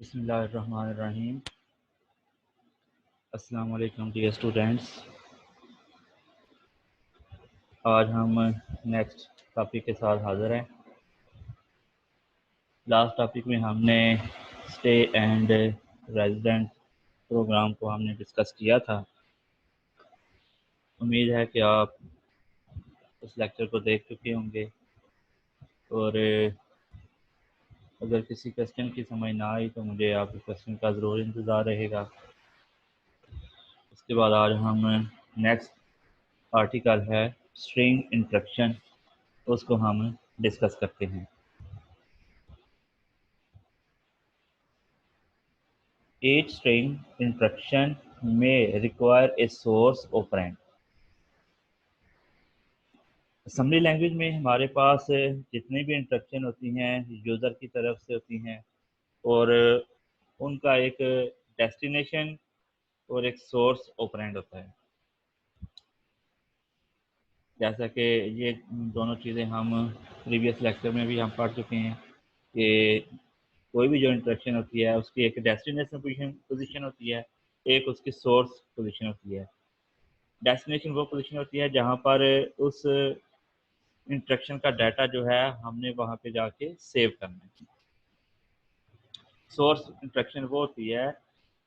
बिस्मिल्लाहिर्रहमानिर्रहीम। अस्सलाम वालेकुम डियर स्टूडेंट्स। आज हम नेक्स्ट टॉपिक के साथ हाज़िर हैं। लास्ट टॉपिक में हमने स्टे एंड रेजिडेंट प्रोग्राम को हमने डिस्कस किया था। उम्मीद है कि आप उस लेक्चर को देख चुके होंगे और अगर किसी क्वेश्चन की समझ ना आई तो मुझे आपके क्वेश्चन का ज़रूर इंतज़ार रहेगा। उसके बाद आज हम नेक्स्ट आर्टिकल है स्ट्रिंग इंस्ट्रक्शन, उसको हम डिस्कस करते हैं। Each string instruction may require a source operand। Assembly language में हमारे पास जितनी भी इंस्ट्रक्शन होती हैं यूज़र की तरफ से होती हैं और उनका एक डेस्टिनेशन और एक सोर्स ऑपरेंड होता है। जैसा कि ये दोनों चीज़ें हम प्रीवियस लेक्चर में भी हम पढ़ चुके हैं कि कोई भी जो इंस्ट्रक्शन होती है उसकी एक डेस्टिनेशन पोजीशन होती है, एक उसकी सोर्स पोजीशन होती है। डेस्टिनेशन वो पोजीशन होती है जहाँ पर उस इंस्ट्रक्शन का डाटा जो है हमने वहाँ पे जाके सेव करना है। सोर्स इंस्ट्रक्शन वो होती है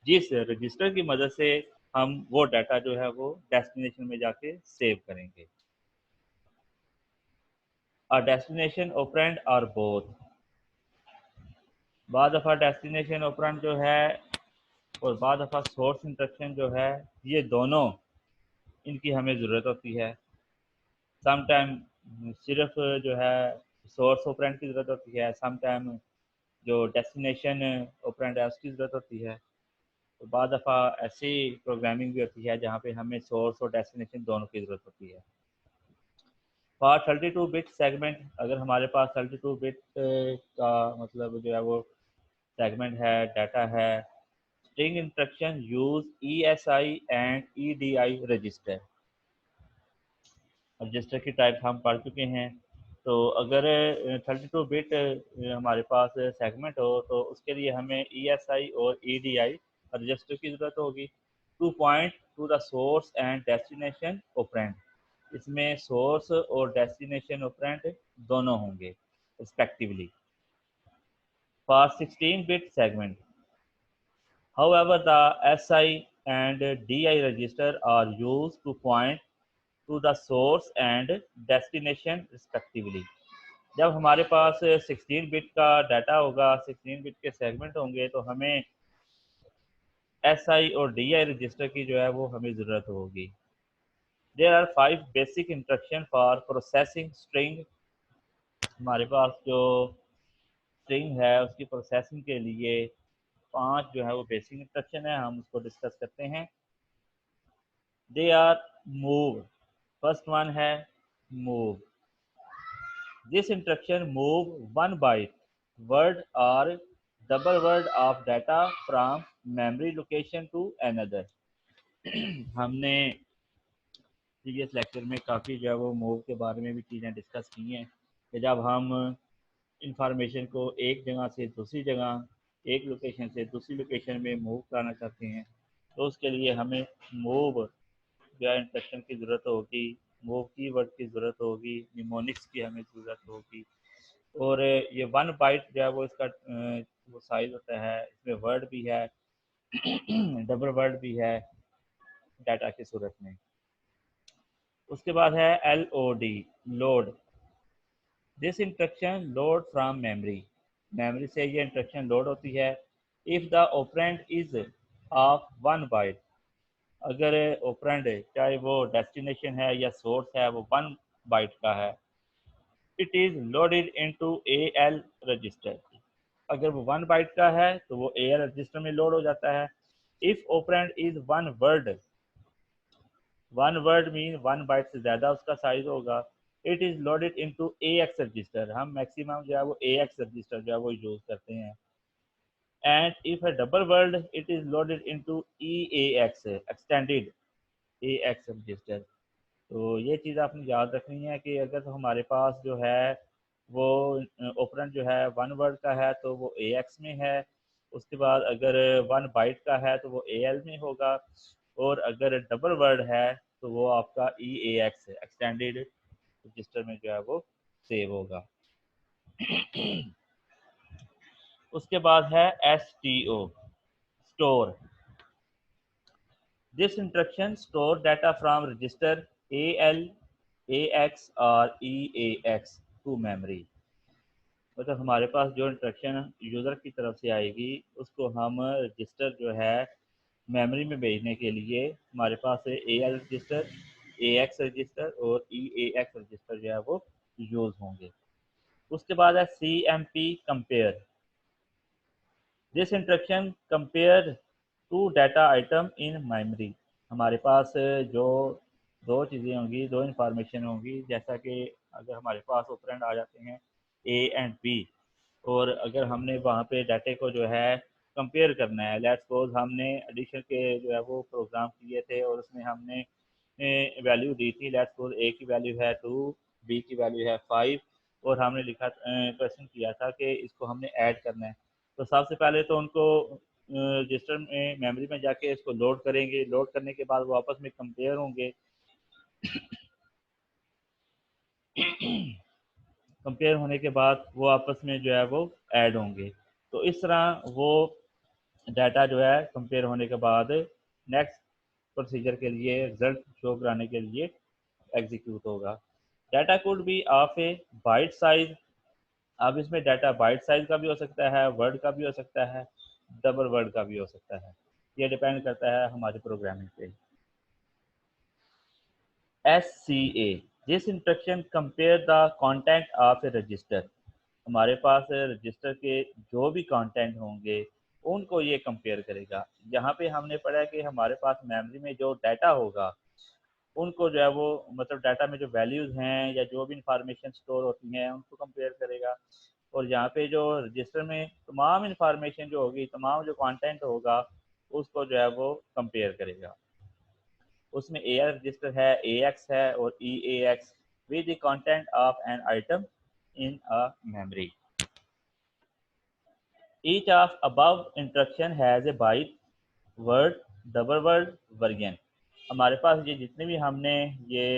जिस रजिस्टर की मदद से हम वो डाटा जो है वो डेस्टिनेशन में जाके सेव करेंगे। A destination operand are both। बाद दफ़ा डेस्टिनेशन ऑपरेंड जो है और बाद दफ़ा सोर्स इंस्ट्रक्शन जो है, ये दोनों इनकी हमें ज़रूरत होती है। सम टाइम सिर्फ जो है सोर्स ऑपरेंड की ज़रूरत होती है, सम टाइम जो डेस्टिनेशन ऑपरेंड है उसकी ज़रूरत होती है। तो बाद दफ़ा ऐसी प्रोग्रामिंग भी होती है जहाँ पे हमें सोर्स और डेस्टिनेशन दोनों की ज़रूरत होती है। फॉर 32 बिट सेगमेंट, अगर हमारे पास 32 बिट का मतलब जो है वो सेगमेंट है, डाटा है, string instruction use ESI and EDI register. Register की टाइप हम पढ़ चुके हैं। तो अगर 32 बिट हमारे पास सेगमेंट हो तो उसके लिए हमें ESI और EDI रजिस्टर की ज़रूरत होगी two point two the source and destination operand. इसमें सोर्स और डेस्टिनेशन ऑपरेंड दोनों होंगे respectively. For 16 bit segment, however the SI and DI register are used to point to the source and destination respectively। जब हमारे पास 16 bit का data होगा, 16 bit के segment होंगे तो हमें SI और DI रजिस्टर की जो है वो हमें ज़रूरत होगी। There are 5 basic instruction for processing string। हमारे पास जो स्ट्रिंग है उसकी प्रोसेसिंग के लिए 5 जो है वो बेसिक इंस्ट्रक्शन है, हम उसको डिस्कस करते हैं। They are move, first one है move. This instruction move one byte, word और double word of data from memory location to another. हमने प्रीवियस लेक्चर में काफ़ी जो है वो मूव के बारे में भी चीज़ें डिस्कस की हैं कि जब हम इंफॉर्मेशन को एक जगह से दूसरी जगह, एक लोकेशन से दूसरी लोकेशन में मूव कराना चाहते हैं तो उसके लिए हमें मूव जो है इंस्ट्रक्शन की ज़रूरत होगी, मूव कीवर्ड की ज़रूरत होगी, निमोनिक्स की हमें ज़रूरत होगी। और ये 1 बाइट जो है वो इसका वो साइज़ होता है, इसमें वर्ड भी है डबल वर्ड भी है डाटा की सूरत में। उसके बाद है LOD, load. This instruction load from memory, memory से ये इंस्ट्रक्शन लोड होती है। If the operand is of 1 byte, अगर ऑपरेंड चाहे वो डेस्टिनेशन है या सोर्स है वो 1 बाइट का है, it is loaded into AL register. अगर वो 1 बाइट का है तो वो AL रजिस्टर में लोड हो जाता है। If operand is 1 word, 1 word mean 1 byte से ज़्यादा उसका साइज होगा, it is loaded into AX register. हम मैक्सिमम जो है वो AX रजिस्टर जो है वो यूज़ करते हैं। And if a double word it is loaded into EAX, extended AX register. तो ये चीज़ आपने याद रखनी है कि अगर तो हमारे पास जो है वो ऑपरेंड जो है 1 वर्ड का है तो वो AX में है, उसके बाद अगर 1 बाइट का है तो वो AL में होगा, और अगर डबल वर्ड है तो वो आपका EAX एक्सटेंडेड रजिस्टर में जो है वो सेव होगा। उसके बाद है STO store. This instruction store data from register AL, AX और EAX टू मेमोरी। मतलब हमारे पास जो इंस्ट्रक्शन यूज़र की तरफ से आएगी उसको हम रजिस्टर जो है मेमोरी में भेजने के लिए हमारे पास AL रजिस्टर, AX रजिस्टर और EAX रजिस्टर जो है वो यूज़ होंगे। उसके बाद है CMP compare. This instruction compare to data item in memory. हमारे पास जो दो चीज़ें होंगी, दो इंफॉर्मेशन होंगी, जैसा कि अगर हमारे पास ऑपरेंड आ जाते हैं A एंड B, और अगर हमने वहाँ पे डाटे को जो है कंपेयर करना है, लेट्स सपोज हमने एडिशन के जो है वो प्रोग्राम किए थे और उसमें हमने वैल्यू दी थी, लेट्स सपोज A की वैल्यू है 2, B की वैल्यू है 5, और हमने लिखा क्वेश्चन किया था कि इसको हमने ऐड करना है। तो सबसे पहले तो उनको रजिस्टर में मेमोरी में जाके इसको लोड करेंगे, लोड करने के बाद वो आपस में कंपेयर होंगे। कंपेयर होने के बाद वो आपस में जो है वो ऐड होंगे। तो इस तरह वो डाटा जो है कंपेयर होने के बाद नेक्स्ट प्रोसीजर के लिए रिजल्ट शो कराने के लिए एग्जीक्यूट होगा। डाटा कोड भी ऑफ ए बाइट साइज। अब इसमें डाटा बाइट साइज का भी हो सकता है, वर्ड का भी हो सकता है, डबल वर्ड का भी हो सकता है। ये डिपेंड करता है हमारी प्रोग्रामिंग पे। SCA this instruction compare the content of A register. हमारे पास रजिस्टर के जो भी कंटेंट होंगे उनको ये कंपेयर करेगा। यहाँ पे हमने पढ़ा है कि हमारे पास मेमोरी में जो डाटा होगा उनको जो है वो मतलब डाटा में जो वैल्यूज़ हैं या जो भी इंफॉर्मेशन स्टोर होती हैं उनको कंपेयर करेगा। और यहाँ पे जो रजिस्टर में तमाम इंफॉर्मेशन जो होगी, तमाम जो कंटेंट होगा उसको जो है वो कंपेयर करेगा। उसमें AL रजिस्टर है, AX है और EAX with the content of an item in a memory. Each of above instruction has a byte, word, double word, variant. हमारे पास ये जितने भी हमने ये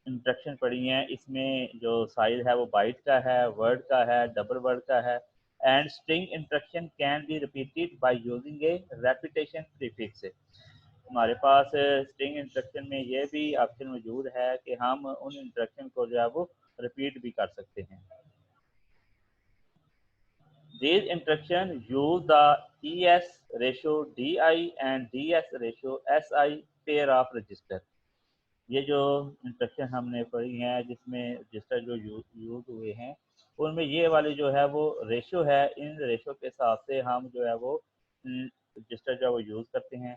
इंस्ट्रक्शन पढ़ी हैं इसमें जो साइज है वो बाइट का है, वर्ड का है, डबल वर्ड का है। And string instruction can be repeated by using A repetition prefix. हमारे पास स्ट्रिंग इंस्ट्रक्शन में ये भी ऑप्शन मौजूद है कि हम उन इंस्ट्रक्शन को जो है वो रिपीट भी कर सकते हैं। These instructions use the ES ratio DI and DS ratio SI pair of register. ये जो इंस्ट्रक्शन हमने पढ़ी हैं जिसमें रजिस्टर जो यूज हुए हैं उनमें ये वाली जो है वो रेशो है, इन रेशो के हिसाब से हम जो है वो रजिस्टर जो है वो यूज करते हैं।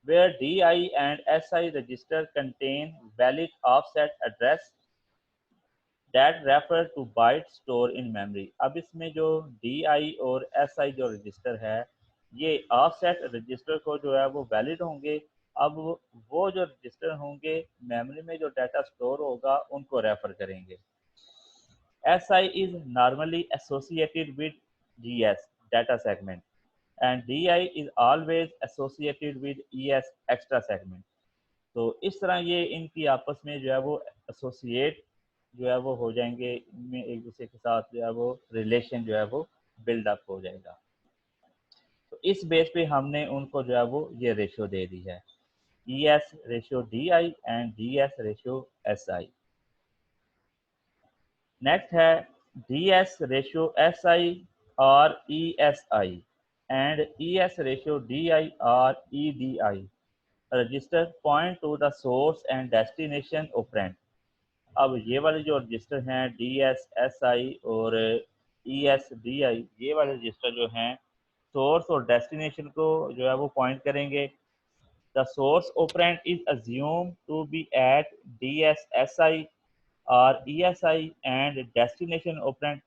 Where DI and SI register contain valid offset address that refer to byte store in memory। अब इसमें जो DI और SI जो रजिस्टर है ये ऑफसेट रजिस्टर को जो है वो वैलिड होंगे। अब वो जो रजिस्टर होंगे मेमोरी में जो डाटा स्टोर होगा उनको रेफर करेंगे। SI is normally associated with GS data segment and DI is always associated with ES extra segment। तो इस तरह ये इनकी आपस में जो है वो एसोसिएट जो है वो हो जाएंगे, इनमें एक दूसरे के साथ जो है वो रिलेशन जो है वो बिल्डअप हो जाएगा। तो इस बेस पे हमने उनको जो है वो ये रेशियो दे दी है, ES ratio DI and DS ratio SI। Next है DS रेशियो SI और ESI and ES ratio DI और EDI। Register point two the source and destination operand. अब ये वाले जो रजिस्टर हैं DS, SI और ES, DI, ये वाले रजिस्टर जो हैं सोर्स और डेस्टिनेशन को जो है वो पॉइंट करेंगे। The source operand is assume to be at DS, SI और ESI एंड डेस्टिनेशन ऑपरेंड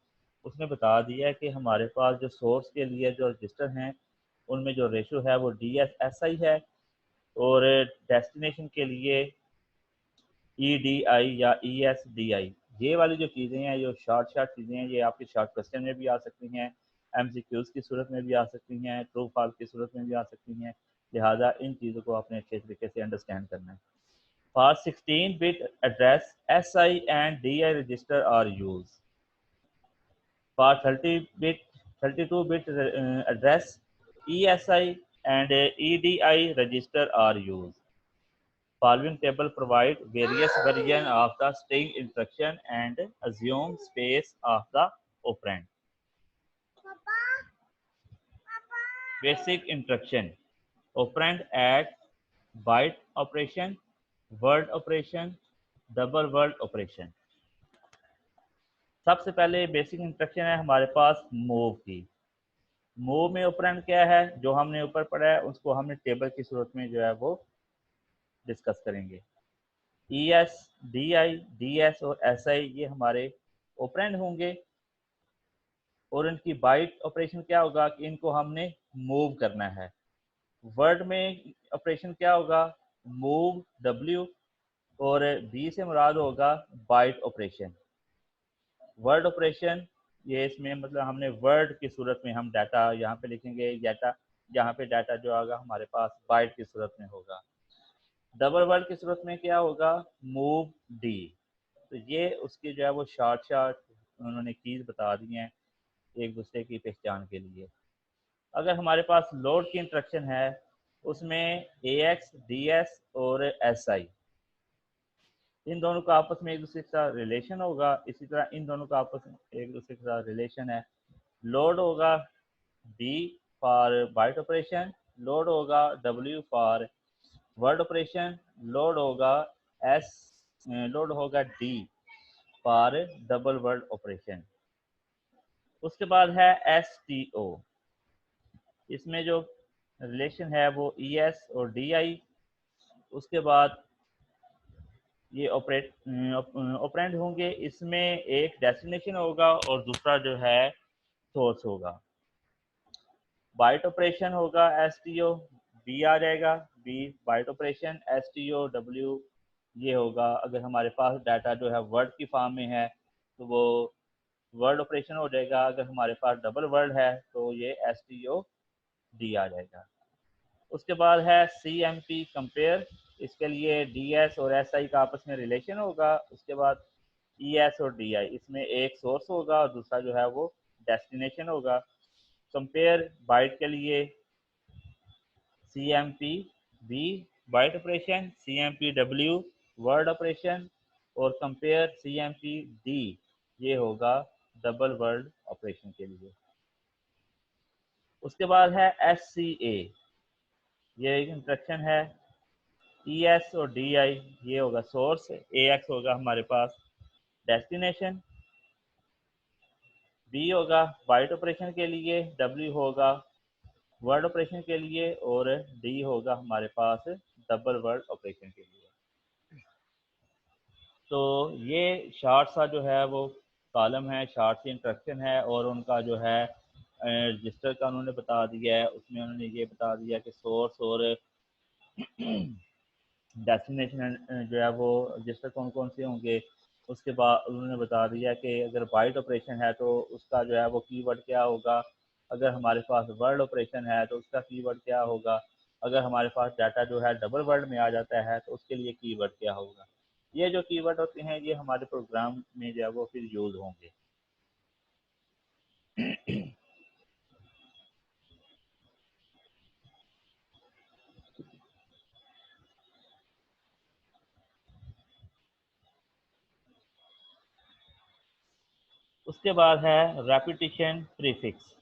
उसने बता दिया है कि हमारे पास जो सोर्स के लिए जो रजिस्टर हैं उनमें जो रेशो है वो DS, SI है, और डेस्टिनेशन के लिए EDI या ESDI। ये वाली जो चीज़ें हैं, जो शॉर्ट चीज़ें हैं, ये आपके शॉर्ट क्वेश्चन में भी आ सकती हैं। MCQs की सूरत में भी आ सकती हैं, ट्रू फॉल्स की सूरत में भी आ सकती हैं। लिहाजा इन चीज़ों को आपने अच्छे तरीके से अंडरस्टैंड करना है। For 16-bit address SI and DI register are use. For 32-bit address ESI and EDI register are used. Following table provide various version of the string instruction and assume space of the operand. Basic instruction: operand at byte operation, word operation, double word operation. सबसे पहले basic instruction है हमारे पास move की। Move में operand क्या है, जो हमने ऊपर पढ़ा है उसको हमने टेबल की सूरत में जो है वो डिस्कस करेंगे। ES, DI, DS और SI ये हमारे ऑपरेंड होंगे और इनकी बाइट ऑपरेशन क्या होगा कि इनको हमने मूव करना है। वर्ड में ऑपरेशन क्या होगा, मूव W और B से मुराद होगा बाइट ऑपरेशन। वर्ड ऑपरेशन ये इसमें मतलब हमने वर्ड की सूरत में हम डाटा यहाँ पे लिखेंगे, डाटा यहाँ पे डाटा जो आएगा हमारे पास बाइट की सूरत में होगा। डबल वर्ड की सूरत में क्या होगा, मूव डी। तो ये उसकी जो है वो शॉर्ट उन्होंने कीज बता दी हैं एक दूसरे की पहचान के लिए। अगर हमारे पास लोड की इंस्ट्रक्शन है उसमें AX, DS और SI इन दोनों का आपस में एक दूसरे के साथ रिलेशन होगा। इसी तरह इन दोनों का आपस में एक दूसरे के साथ रिलेशन है। लोड होगा D for byte operation, load होगा W for word operation, load होगा लोड होगा D for double word operation. उसके बाद है STO, इसमें जो रिलेशन है वो ES और DI। उसके बाद ये ऑपरेंड होंगे, इसमें एक डेस्टिनेशन होगा और दूसरा जो है सोर्स होगा। बाइट ऑपरेशन होगा STO, B आ जाएगा, B byte operation, STO W ये होगा। अगर हमारे पास डाटा जो है वर्ड की फॉर्म में है तो वो वर्ड ऑपरेशन हो जाएगा। अगर हमारे पास डबल वर्ड है तो ये STO D आ जाएगा। उसके बाद है CMP कंपेयर, इसके लिए DS और SI का आपस में रिलेशन होगा। उसके बाद ES और DI, इसमें एक सोर्स होगा और दूसरा जो है वो डेस्टिनेशन होगा। कंपेयर बाइट के लिए CMP B byte operation, CMP W word operation और कंपेयर CMP D ये होगा डबल वर्ड ऑपरेशन के लिए। उसके बाद है SCA, ये एक इंस्ट्रक्शन है। ES और DI ये होगा सोर्स, AX होगा हमारे पास डेस्टिनेशन, B होगा बाइट ऑपरेशन के लिए, W होगा वर्ड ऑपरेशन के लिए और D होगा हमारे पास डबल वर्ड ऑपरेशन के लिए। तो ये शार्ट सा जो है वो कॉलम है, शार्ट सी इंस्ट्रक्शन है और उनका जो है रजिस्टर का उन्होंने बता दिया है। उसमें उन्होंने ये बता दिया कि सोर्स और डेस्टिनेशन जो है वो रजिस्टर कौन कौन से होंगे। उसके बाद उन्होंने बता दिया कि अगर बाइट ऑपरेशन है तो उसका जो है वो कीवर्ड क्या होगा, अगर हमारे पास वर्ड ऑपरेशन है तो उसका कीवर्ड क्या होगा, अगर हमारे पास डाटा जो है डबल वर्ड में आ जाता है तो उसके लिए कीवर्ड क्या होगा। ये जो कीवर्ड होते हैं ये हमारे प्रोग्राम में जो है वो फिर यूज होंगे। उसके बाद है repetition prefix.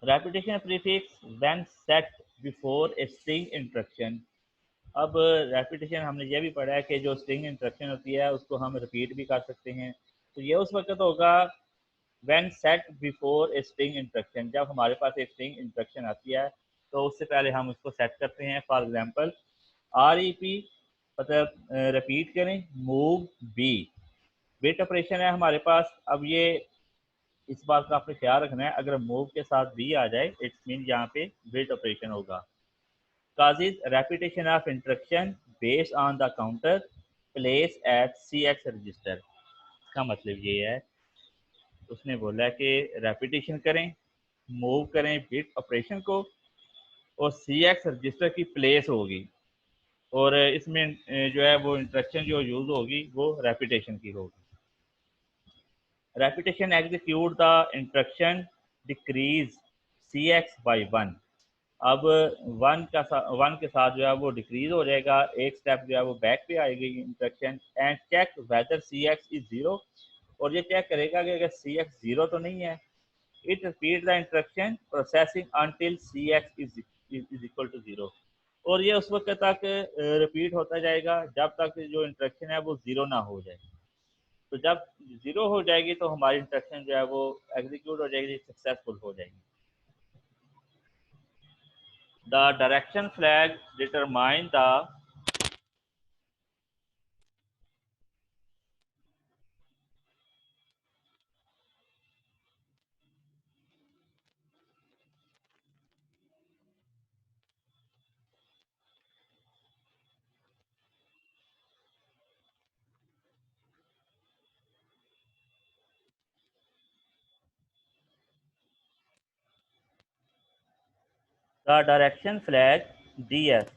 Repetition prefix when set before a string instruction. अब रेपिटेशन हमने ये भी पढ़ा है कि जो स्ट्रिंग इंस्ट्रक्शन होती है उसको हम रिपीट भी कर सकते हैं। तो ये उस वक्त होगा when set before a string instruction, जब हमारे पास एक स्ट्रिंग इंस्ट्रक्शन आती है तो उससे पहले हम उसको सेट करते हैं। फॉर एग्जांपल REP मतलब रिपीट करें, मूव बी बिट ऑपरेशन है हमारे पास। अब ये इस बात का आपने ख्याल रखना है, अगर मूव के साथ बी आ जाए इट्स मीन यहाँ पे बिट ऑपरेशन होगा। causes repetition of instruction based on the counter place at CX register। इसका मतलब ये है उसने बोला है कि रेपिटेशन करें, मूव करें बिट ऑपरेशन को, और सी एक्स रजिस्टर की प्लेस होगी, और इसमें जो है वो इंस्ट्रक्शन जो यूज़ होगी वो रेपिटेशन की होगी। Repetition execute the instruction decrease C X by one. अब वन के साथ जो है वो डिक्रीज हो जाएगा, एक स्टेप जो है वो बैक पे आएगी instruction, and check whether C X is zero, और ये चेक करेगा कि अगर सी एक्स ज़ीरो तो नहीं है। It repeat the instruction processing until C X is equal to zero, और ये उस वक्त तक रिपीट होता जाएगा जब तक जो इंस्ट्रक्शन है वो ज़ीरो ना हो जाए। तो जब ज़ीरो हो जाएगी तो हमारी इंस्ट्रक्शन जो है वो एग्जीक्यूट हो जाएगी, सक्सेसफुल हो जाएगी। The direction flag determine the direction flag DS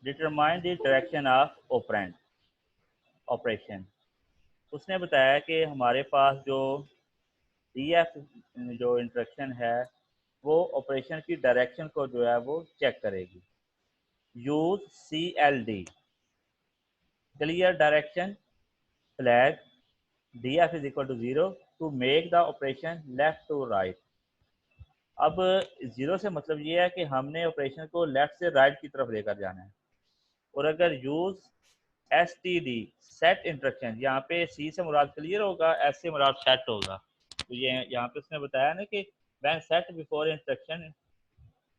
determine the direction of operand operation। उसने बताया कि हमारे पास जो DF जो इंस्ट्रक्शन है वो ऑपरेशन की डायरेक्शन को जो है वो चेक करेगी। Use CLD clear direction flag DF is equal to zero to make the operation left to right. अब ज़ीरो से मतलब ये है कि हमने ऑपरेशन को लेफ्ट से राइट की तरफ लेकर जाना है। और अगर यूज STD सेट इंस्ट्रक्शन, यहाँ पे सी से मुराद क्लियर होगा, एस से मुराद सेट होगा। तो ये यहाँ पे उसने बताया ना कि when set before instruction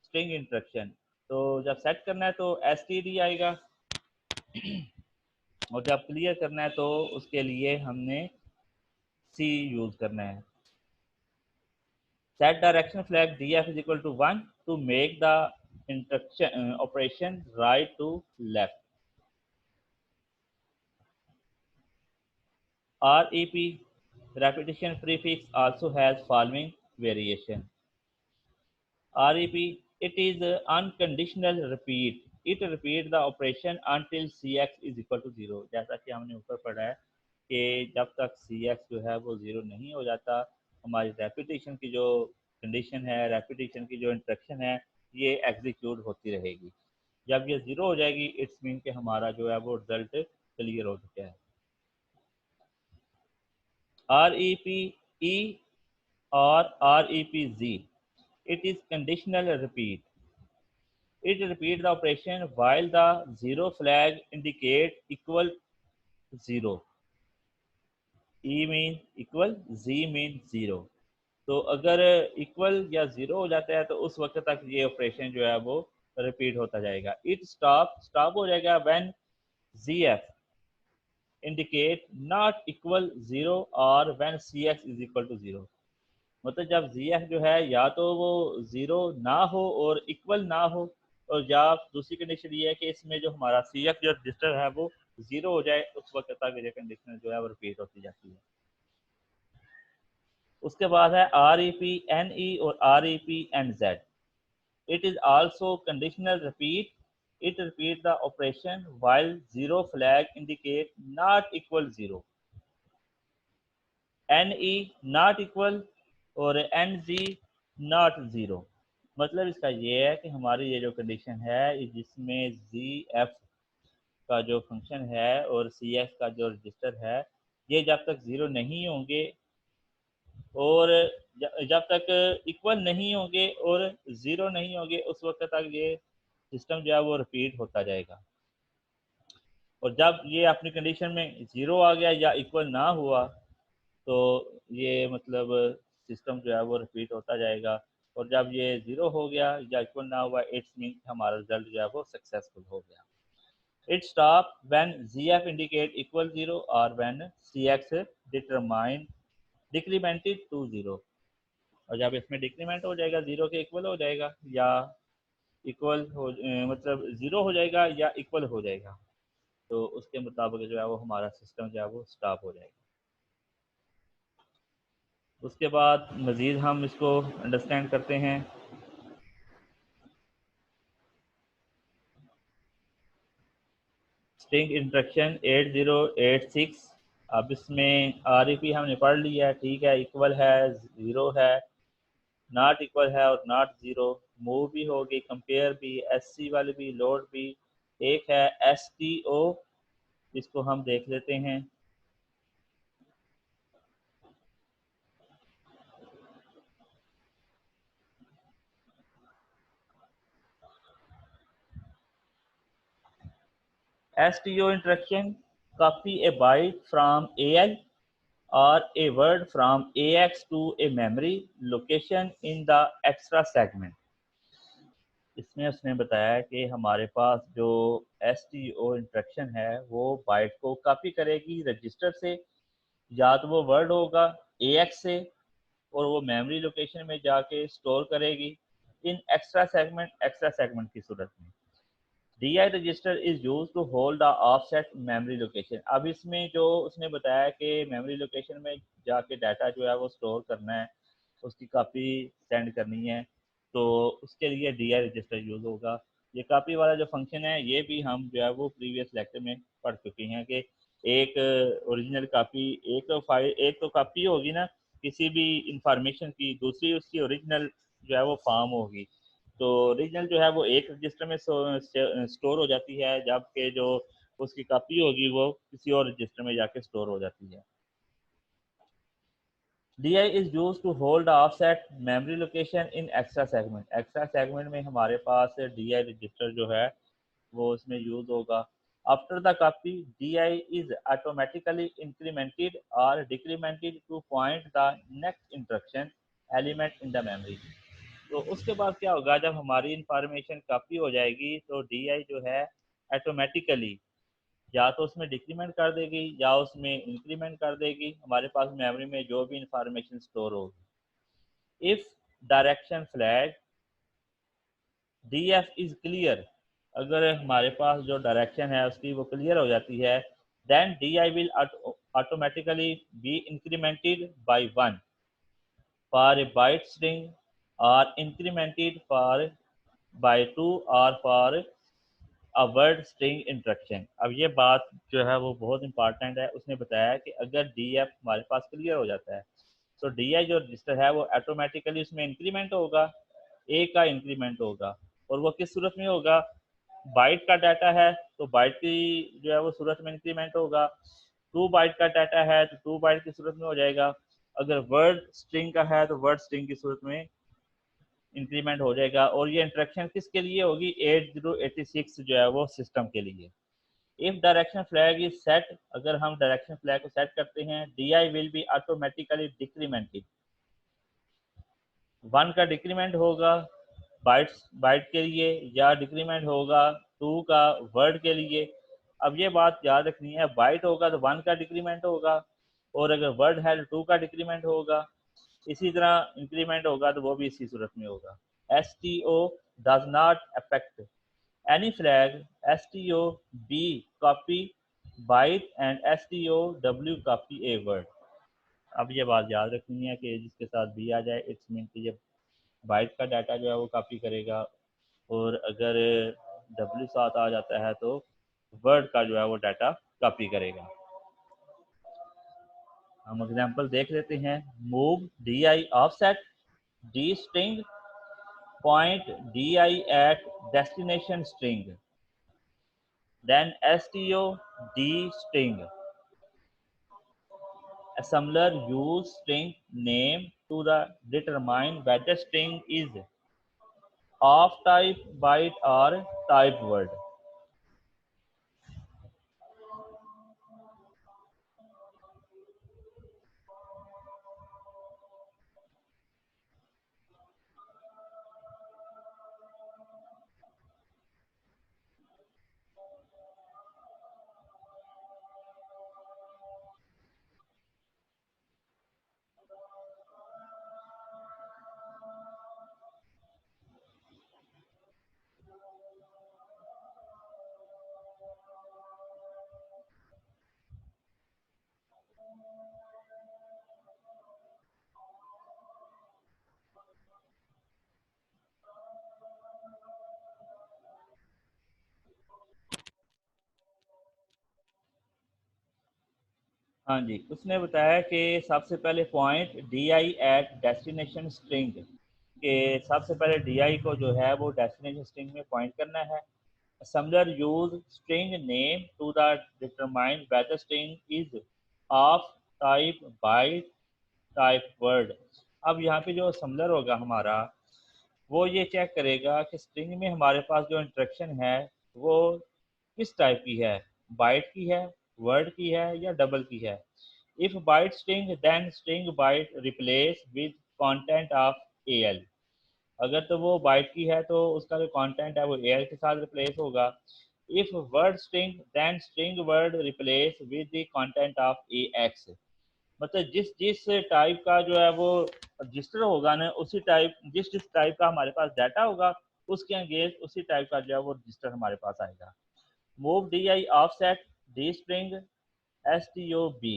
string instruction, तो जब सेट करना है तो STD आएगा, और जब क्लियर करना है तो उसके लिए हमने सी यूज करना है। set direction flag df is equal to 1 to make the instruction operation right to left। rep repetition prefix also has following variation। rep, it is unconditional repeat, it repeat the operation until cx is equal to 0। जैसा कि हमने ऊपर पढ़ा है कि जब तक cx जो है वो 0 नहीं हो जाता, हमारी रेपिटेशन की जो कंडीशन है, रेपिटेशन की जो इंस्ट्रक्शन है, ये एग्जीक्यूट होती रहेगी। जब ये 0 हो जाएगी इट्स मीन कि हमारा जो है वो रिजल्ट क्लियर हो चुका है। REPE or REPZ, it is conditional repeat, it repeats the operation while the zero flag indicate equal 0। E mean equal, Z mean 0। तो अगर इक्वल या 0 हो जाता है तो उस वक्त तक ये ऑपरेशन जो है वो रिपीट होता जाएगा। इट स्टॉप हो जाएगा when ZF indicate not equal 0 और when CX is equal to 0। मतलब जब ZF जो है या तो वो 0 ना हो और इक्वल ना हो, और या दूसरी कंडीशन ये है कि इसमें जो हमारा CX जो रजिस्टर है वो 0 हो जाए, उस वक्त तक ये कंडीशन जो है वो रिपीट होती जाती है। उसके बाद है REPNE और REPNZ। It is also conditional repeat, it repeats the operation while zero flag indicate not equal 0। NE not equal और NZ not 0। मतलब इसका ये है कि हमारी ये जो कंडीशन है जिसमें ZF का जो फंक्शन है और CX का जो रजिस्टर है, ये जब तक 0 नहीं होंगे और जब तक इक्वल नहीं होंगे और 0 नहीं होंगे, उस वक्त तक ये सिस्टम जो है वो रिपीट होता जाएगा। और जब ये अपनी कंडीशन में 0 आ गया या इक्वल ना हुआ तो ये मतलब सिस्टम जो है वो रिपीट होता जाएगा। और जब ये 0 हो गया या इक्वल ना हुआ, इट्स मीन हमारा रिजल्ट जो है वो सक्सेसफुल हो गया। It stop when ZF indicate equal 0 और when CX determine decremented to 0। और जब इसमें डिक्रीमेंट हो जाएगा 0 के इक्वल हो जाएगा या इक्वल हो मतलब 0 हो जाएगा या इक्वल हो जाएगा, तो उसके मुताबिक जो है वो हमारा सिस्टम जो है वो स्टॉप हो जाएगा। उसके बाद मज़ीद हम इसको अंडरस्टैंड करते हैं। String instruction 8086। अब इसमें REP हमने पढ़ लिया है, ठीक है। इक्वल है, ज़ीरो है, नॉट इक्वल है और नॉट ज़ीरो। मूव भी होगी, कंपेयर भी, SC वाली भी, लोड भी। एक है STO, इसको हम देख लेते हैं। STO instruction: copy a byte from AI or a word from AX to a memory location in the extra segment। इसमें उसने बताया कि हमारे पास जो STO इंस्ट्रक्शन है वो बाइट को कॉपी करेगी रजिस्टर से, या तो वो वर्ड होगा AX से, और वो मेमोरी लोकेशन में जाके स्टोर करेगी इन एक्स्ट्रा सेगमेंट की सूरत में। DI register is use to hold the offset memory location. अब इसमें जो उसने बताया कि मेमोरी लोकेशन में जाके डाटा जो है वो स्टोर करना है, उसकी कापी सेंड करनी है, तो उसके लिए DI रजिस्टर यूज होगा। ये कापी वाला जो फंक्शन है ये भी हम जो है वो प्रीवियस लेक्चर में पढ़ चुके हैं कि एक ओरिजिनल कापी, एक तो कापी होगी ना किसी भी इंफॉर्मेशन की, दूसरी उसकी ओरिजिनल जो है वो फॉर्म होगी। तो ओरिजिनल जो है वो एक रजिस्टर में स्टोर हो जाती है, जबकि जो उसकी कॉपी होगी वो किसी और रजिस्टर में जाके स्टोर हो जाती है। DI is used to hold the offset memory location in extra segment। Extra segment में हमारे पास DI रजिस्टर जो है वो उसमें यूज होगा। After the copy DI is automatically incremented or decremented to point the next instruction element in the memory। तो उसके बाद क्या होगा, जब हमारी इंफॉर्मेशन कॉपी हो जाएगी तो DI जो है ऑटोमेटिकली या तो उसमें डिक्रीमेंट कर देगी या उसमें इंक्रीमेंट कर देगी हमारे पास मेमोरी में जो भी इंफॉर्मेशन स्टोर होगी। If direction flag DF is clear, अगर हमारे पास जो डायरेक्शन है उसकी वो क्लियर हो जाती है, then DI will automatically be incremented by 1 for a byte string, और इंक्रीमेंटेड फॉर बाय 2 और for a word string instruction. अब ये बात जो है वो बहुत इंपॉर्टेंट है। उसने बताया कि अगर DF हमारे पास क्लियर हो जाता है तो DI जो रजिस्टर है वो ऑटोमेटिकली उसमें इंक्रीमेंट होगा, ए का इंक्रीमेंट होगा। और वो किस सूरत में होगा, बाइट का डाटा है तो बाइट की जो है वो सूरत में इंक्रीमेंट होगा, 2 बाइट का डाटा है तो 2 बाइट की सूरत में हो जाएगा, अगर वर्ड स्ट्रिंग का है तो वर्ड स्ट्रिंग की सूरत में इंक्रीमेंट हो जाएगा। और ये इंस्ट्रक्शन किसके लिए होगी, 8086 जो है वो सिस्टम के लिए। If direction flag is set, अगर हम डायरेक्शन फ्लैग को सेट करते हैं, DI विल बी ऑटोमेटिकली डिक्रीमेंटेड। 1 का डिक्रीमेंट होगा बाइट के लिए, या डिक्रीमेंट होगा 2 का वर्ड के लिए। अब ये बात याद रखनी है, बाइट होगा तो 1 का डिक्रीमेंट होगा, और अगर वर्ड है तो 2 का डिक्रीमेंट होगा। इसी तरह इंक्रीमेंट होगा तो वो भी इसी सूरत में होगा। STO does not affect any flag। STO B copy byte and STO W copy a word। अब ये बात याद रखनी है कि जिसके साथ B आ जाए इट्स मीन कि ये बाइट का डाटा जो है वो कॉपी करेगा, और अगर W साथ आ जाता है तो वर्ड का जो है वो डाटा कॉपी करेगा। हम एग्जांपल देख लेते हैं। Move DI offset D string point DI at destination string, then STO D string। Assembler use string name to the determine whether string is of type byte or type word। हाँ जी, उसने बताया कि सबसे पहले point D I at destination string, के सबसे पहले D I को जो है वो डेस्टिनेशन स्ट्रिंग में पॉइंट करना है। Assembler use string name to the determine whether string is of type byte type word। अब यहाँ पे जो assembler होगा हमारा, वो ये चेक करेगा कि स्ट्रिंग में हमारे पास जो इंस्ट्रक्शन है वो किस टाइप की है, बाइट की है, वर्ड की है या डबल की है। If byte string then string byte replace with content of L. अगर तो वो बाइट की है तो उसका जो कंटेंट है वो एल के साथ रिप्लेस होगा। If word string then string word replace with the content of A X. मतलब जिस जिस टाइप का जो है वो रजिस्टर होगा ना, उसी टाइप जिस जिस टाइप का हमारे पास डाटा होगा उसके अगेंस्ट उसी टाइप का जो है वो रजिस्टर हमारे पास आएगा। Move D I offset D string S T O B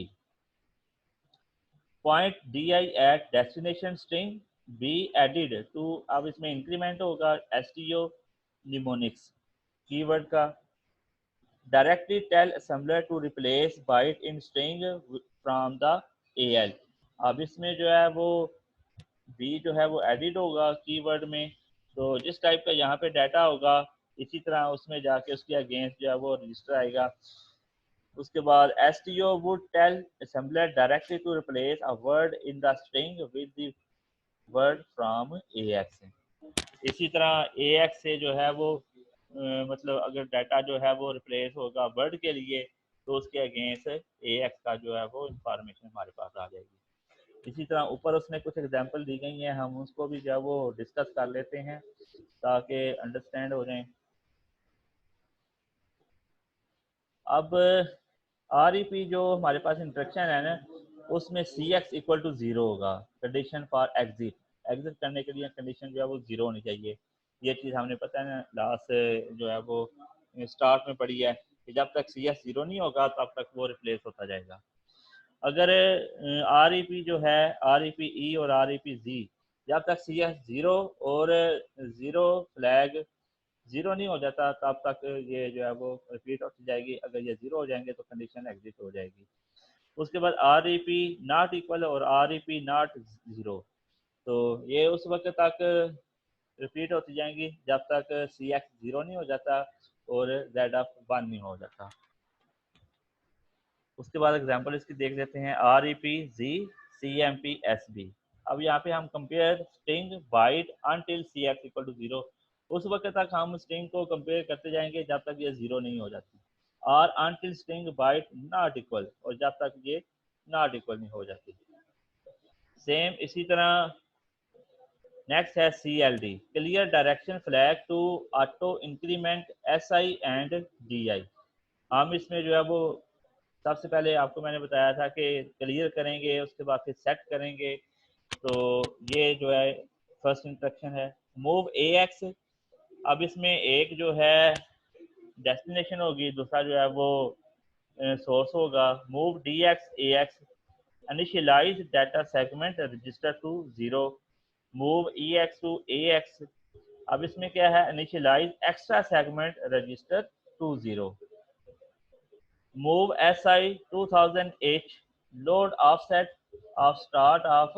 point D I at destination string B added to. अब इसमें इंक्रीमेंट होगा S T O mnemonics keyword का। Directly tell assembler to replace byte in string from the L. अब इसमें जो है वो B जो है वो एडिड होगा कीवर्ड में, तो जिस टाइप का यहाँ पे डाटा होगा इसी तरह उसमें जाके उसके अगेंस्ट जो है वो रजिस्टर आएगा। उसके बाद S T O would tell assembler directly to replace a word in the string with the word from A X. इसी तरह ए एक्स से जो है वो मतलब अगर डाटा जो है वो रिप्लेस होगा वर्ड के लिए तो उसके अगेंस्ट ए एक्स का जो है वो इंफॉर्मेशन हमारे पास आ जाएगी। इसी तरह ऊपर उसने कुछ एग्जांपल दी गई हैं, हम उसको भी जो है वो डिस्कस कर लेते हैं ताकि अंडरस्टैंड हो जाए। अब आर ई पी जो हमारे पास इंस्ट्रक्शन है ना, उसमें सी एक्स इक्वल टू ज़ीरो होगा। कंडीशन फॉर एग्जिट, एग्जिट करने के लिए कंडीशन जो है वो ज़ीरो होनी चाहिए। ये चीज़ हमने पता है ना लास्ट जो है वो स्टार्ट में पढ़ी है कि जब तक सी एक्स ज़ीरो नहीं होगा तब तक वो रिप्लेस होता जाएगा। अगर आर ई पी जो है आर ई पी ई और आर ई पी जी, जब तक सी एस ज़ीरो और ज़ीरो फ्लैग ज़ीरो नहीं हो जाता तब तक ये जो है वो रिपीट होती जाएगी। अगर ये ज़ीरो हो जाएंगे तो कंडीशन एग्जिट हो जाएगी। उसके बाद R E P not equal और R E P not zero, तो ये उस वक्त तक रिपीट होती जाएंगी जब तक सी एक्स ज़ीरो नहीं हो जाता और जेड एफ वन नहीं हो जाता। उसके बाद एग्जांपल इसकी देख लेते हैं R E P G C M P S B. अब यहाँ पे हम compare string byte until C X equal to zero. उस वक्त तक हम स्ट्रिंग को कंपेयर करते जाएंगे जब तक ये ज़ीरो नहीं हो जाती। और until string byte not equal, और जब तक ये नॉट इक्वल नहीं हो जाती। सेम इसी तरह नेक्स्ट है C L D clear direction flag to auto increment S I and D I. हम इसमें जो है वो सबसे पहले आपको मैंने बताया था कि क्लियर करेंगे उसके बाद फिर सेट करेंगे, तो ये जो है फर्स्ट इंस्ट्रक्शन है। मूव ए एक्स, अब इसमें एक जो है डेस्टिनेशन होगी, दूसरा जो है वो सोर्स होगा। Move D X A X initialise data segment register to zero. Move E X to A X, अब इसमें क्या है initialise extra segment register to zero. Move S I 2000h load offset of start of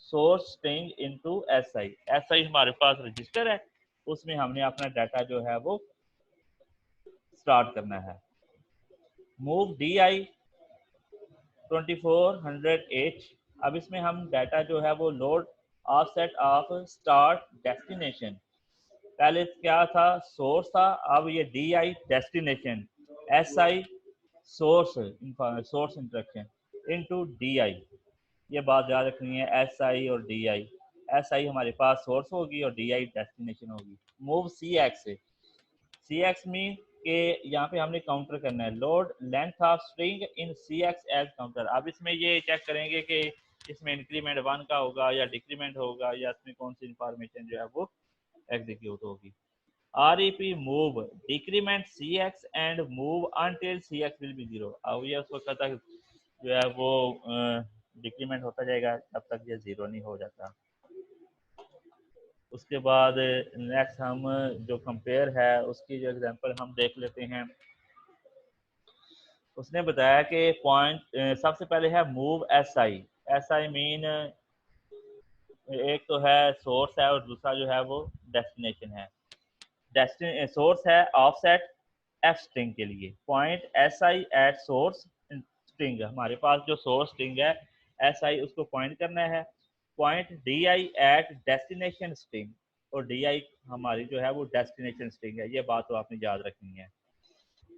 source string into S I. S I हमारे पास register है, उसमें हमने अपना डाटा जो है वो स्टार्ट करना है। मूव डी आई 2400h, अब इसमें हम डाटा जो है वो load offset of start destination, पहले क्या था सोर्स था, अब ये D I destination, S I source source instruction into D I. ये बात याद रखनी है, एस आई और डी आई। एस आई हमारे पास सोर्स होगी और डी आई डेस्टिनेशन होगी। Move C X, C X mean के यहाँ पे हमने काउंटर करना है load length of string in C X as counter. अब इसमें ये चेक करेंगे कि इसमें इंक्रीमेंट वन का होगा या डिक्रीमेंट होगा या इसमें कौन सी इंफॉर्मेशन जो है वो एग्जीक्यूट होगी। R E P move decrement C X and move until C X will be zero. अब ये उस वक्त तक जो है वो डिक्रीमेंट होता जाएगा जब तक ये ज़ीरो नहीं हो जाता। उसके बाद नेक्स्ट हम जो कंपेयर है उसकी जो एग्जांपल हम देख लेते हैं। उसने बताया कि पॉइंट सबसे पहले है move S I. S I mean एक तो है सोर्स है और दूसरा जो है वो डेस्टिनेशन है। सोर्स है ऑफसेट एफ स्ट्रिंग के लिए, point S I at source string, हमारे पास जो सोर्स स्ट्रिंग है एस आई उसको पॉइंट करना है। Point D I at destination string, और डी आई हमारी जो है वो डेस्टिनेशन स्ट्रिंग है, ये बात तो आपने याद रखनी है।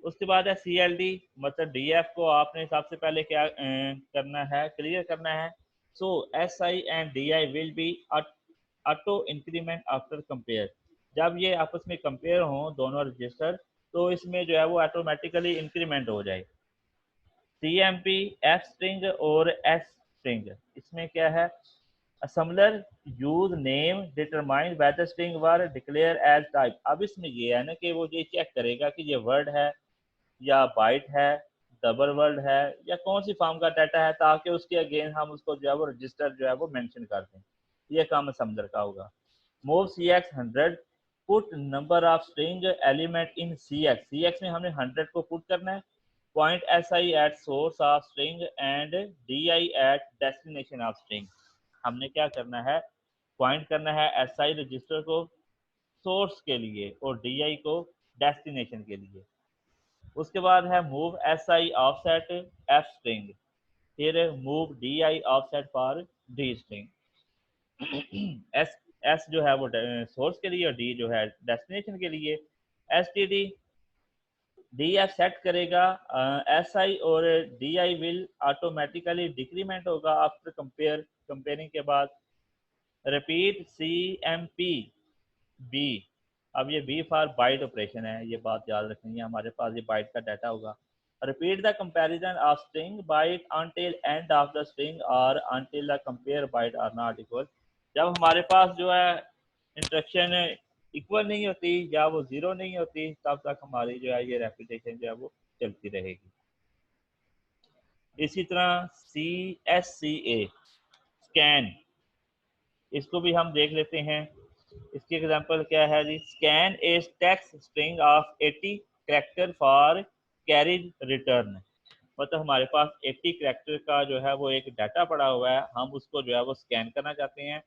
उसके बाद है सी एल डी, मतलब डी एफ को आपने सबसे पहले क्या करना है, क्लियर करना है। So S I and D I will be auto increment after compare. जब ये आपस में कंपेयर हों दोनों रजिस्टर, तो इसमें जो है वो ऑटोमेटिकली इंक्रीमेंट हो जाए। C M P F string और एस स्ट्रिंग, इसमें क्या है, assembler use name determine whether string वर declare as type। अब इसमें ये है ना कि वो ये चेक करेगा कि ये वर्ड है या बाइट है, डबल वर्ड है, या कौन सी फॉर्म का डाटा है, ताकि उसके अगेन हम उसको जो है वो रजिस्टर जो है वो मेंशन कर दें। ये काम assembler का होगा। Move C X 100, put number of string element in C X. C X में हमने 100 को पुट करना है। Point S I at source of string and D I at destination of string. हमने क्या करना है, पॉइंट करना है एस आई रजिस्टर को सोर्स के लिए और डी आई को डेस्टिनेशन के लिए। उसके बाद है move S I offset F string, फिर move D I offset for D string. S S जो है वो सोर्स के लिए और डी जो है डेस्टिनेशन के लिए। S T D D F set करेगा एस आई और D I will automatically decrement होगा आफ्टर कंपेयरिंग के बाद। Repeat C M P B, अब ये बी फॉर बाइट ऑपरेशन है, ये बात याद रखनी है, हमारे पास ये बाइट का डाटा होगा। Repeat the comparison of string byte until end of the string और until the compare byte are not equal. जब हमारे पास जो है इंस्ट्रक्शन इक्वल नहीं होती या वो जीरो नहीं होती, तब तक हमारी जो है ये रेपिटेशन जो है वो चलती रहेगी। इसी तरह सी एस सी ए स्कैन, इसको भी हम देख लेते हैं। इसकी एग्जांपल क्या है जी, scan a text string of 80 character for carriage return. मतलब हमारे पास 80 कैरेक्टर का जो है वो एक डाटा पड़ा हुआ है, हम उसको जो है वो स्कैन करना चाहते हैं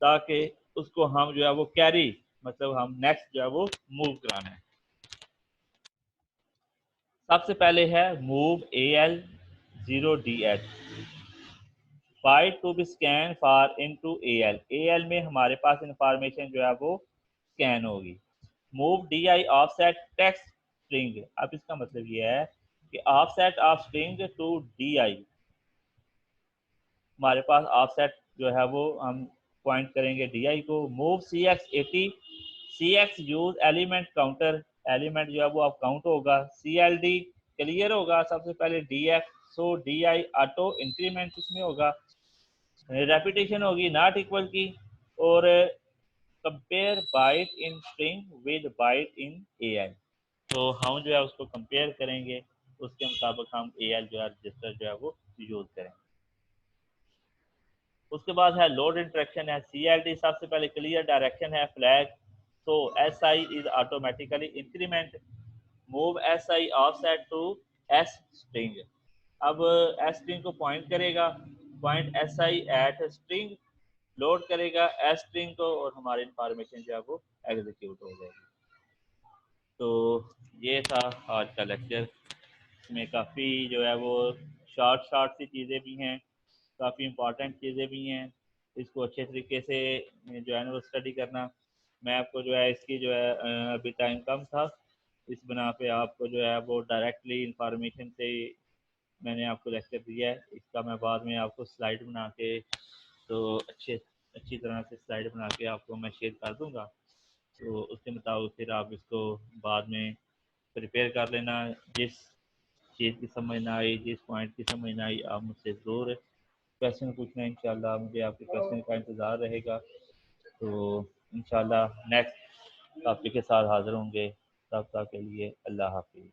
ताकि उसको हम जो है वो कैरी, मतलब हम नेक्स्ट जो है वो मूव कराना है। सबसे पहले है move A L 0 D H, byte to be scan for into AL. AL में हमारे पास इंफॉर्मेशन जो है वो स्कैन होगी। Move D I offset text string, अब इसका मतलब ये है कि offset of string to D I, हमारे पास ऑफसेट जो है वो हम पॉइंट करेंगे डी आई को। Move C X 80, C X use element counter, element जो है वो अब काउंट होगा। सी एल डी क्लियर होगा सबसे पहले D F, so D I auto increment इसमें होगा। रेपिटेशन होगी नॉट इक्वल की, और compare byte in string with byte in A L, तो हम जो है उसको कंपेयर करेंगे, उसके मुताबिक हम ए एल जो है रजिस्टर जो है वो यूज करेंगे। उसके बाद है लोड इंस्ट्रक्शन है सी एल डी, सबसे पहले क्लियर डायरेक्शन है फ्लैग, तो S I is automatically increment. Move S I offset to S string, अब एस स्ट्रिंग को पॉइंट करेगा, point S I at string, load करेगा एस स्ट्रिंग को, और हमारी इंफॉर्मेशन जो है वो एग्जीक्यूट हो जाएगी। तो ये था आज का लेक्चर। इसमें काफ़ी जो है वो शॉर्ट शॉर्ट सी चीज़ें भी हैं, काफ़ी इम्पोर्टेंट चीज़ें भी हैं, इसको अच्छे तरीके से जो है ना वो स्टडी करना। मैं आपको जो है इसकी जो है अभी टाइम कम था, इस बना पे आपको जो है वो डायरेक्टली इंफॉर्मेशन से मैंने आपको लेक्चर दिया है। इसका मैं बाद में आपको स्लाइड बना के, तो अच्छी तरह से स्लाइड बना के आपको मैं शेयर कर दूंगा, तो उसके मुताबिक फिर आप इसको बाद में प्रिपेयर कर लेना। जिस चीज़ की समझ ना आई, जिस पॉइंट की समझ ना आई, आप मुझसे ज़रूर क्वेश्चन पूछना, इंशाल्लाह मुझे आपके क्वेश्चन का इंतज़ार रहेगा। तो इंशाल्लाह नेक्स्ट टॉपिक के साथ हाज़िर होंगे, तब तक के लिए अल्लाह हाफिज़।